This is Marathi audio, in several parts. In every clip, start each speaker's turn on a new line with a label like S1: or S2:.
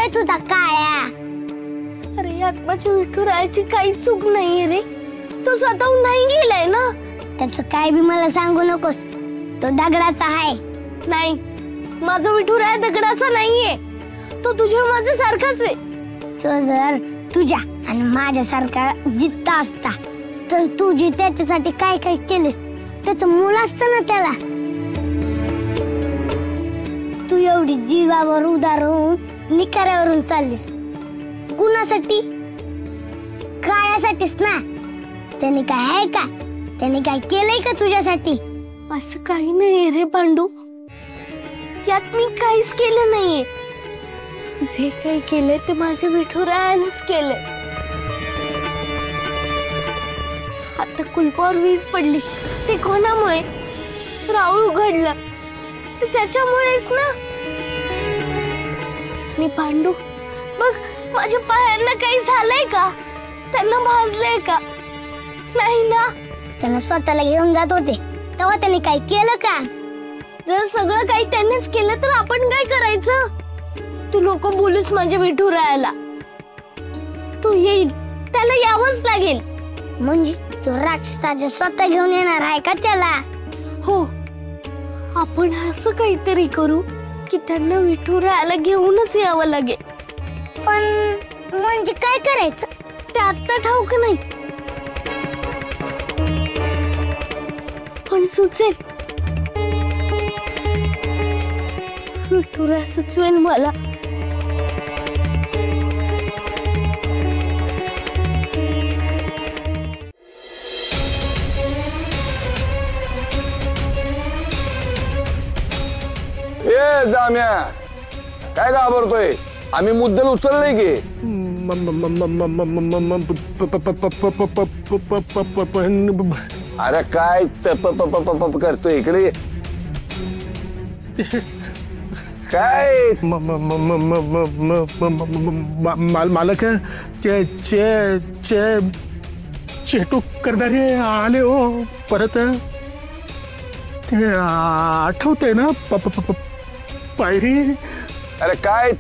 S1: रे तुझा काळ्या?
S2: अरे यात माझ्या विठुरायाची काही चूक नाहीये रे, तो स्वतःहून नाही गेलाय ना.
S1: त्याचं काय बी मला सांगू नकोस, तो दगडाचा आहे.
S2: नाही, माझा विठुराया दगडाचा नाहीये, तो तुझ्या माझ्या सारखाच आहे.
S1: तो जर तुझ्या आणि माझ्यासारखा जिद्दा असता तर तू जी त्याच्यासाठी काय काय केलेस त्याचं मूल असतं ना त्याला. तू एवढी जीवावर उदार होऊन निकाऱ्यावरून चाललीस कुणासाठी? काळ्यासाठीच ना. त्याने काय आहे का? त्याने काय केलंय का तुझ्यासाठी?
S2: असं काही नाहीये रे पांडू, यात मी काहीच केलं नाहीये. जे काही केलंय ते माझ्या विठुरायानेच केलंय. आता कुलपावर वीज पडली ते कोणामुळे? राहुल उघडलं ते त्याच्यामुळेच ना. मी पांडू बघ, माझ्या पायांना काही झालंय का? त्यांना भाजलंय का? नाही ना.
S1: त्यांना स्वतःला घेऊन जात होते तेव्हा त्यांनी काय केलं का?
S2: जर सगळं काही त्यांनीच केलं तर आपण काय करायचं? तू नको बोलूस माझ्या विठुरायाला. तू येईल, त्याला यावंच लागेल.
S1: म्हणजे तो राक्षसाच्या स्वतः घेऊन येणार आहे का त्याला?
S2: हो, आपण असं काहीतरी करू की त्यांना विठुरायाला घेऊनच यावं लागेल.
S1: पण म्हणजे काय करायचं
S2: ते आता ठाऊक नाही, पण सुचेल. विठुराया सुचवेल मला.
S3: ए जाम्या, काय घाबरतोय? आम्ही मुद्दल उचललंय की. अरे काय करतोय इकडे? काय
S4: मालक चेटू करणारे आले हो परत. आठवते ना पायरी?
S3: अरे काय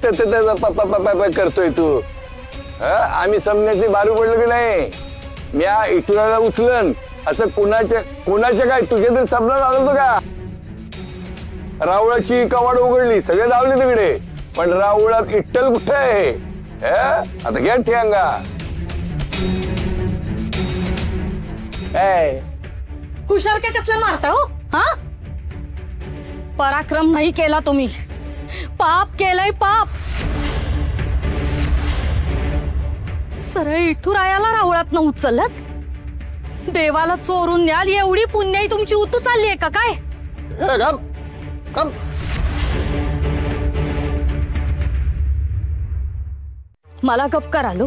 S3: करतोय तू? आम्ही समण्याची बारू पडलो की नाही? मी इटुराला उचलन असं कोणाच्या काय तुझ्या तरी स्वप्नात आलं होतं का? रावळाची कवाड उघडली, सगळे धावले तिकडे, पण रावळात इट्टल कुठे आहे? आता घ्या ठेंगा.
S5: हुशार काय कसला मारता हो? हा, पराक्रम नाही केला तुम्ही, पाप केलंय पाप. सरळ विठुरायाला रावळात न उचलत, देवाला चोरून न्याल एवढी पुण्याई तुमची उतू चालली आहे का काय? मला गप कर आलो.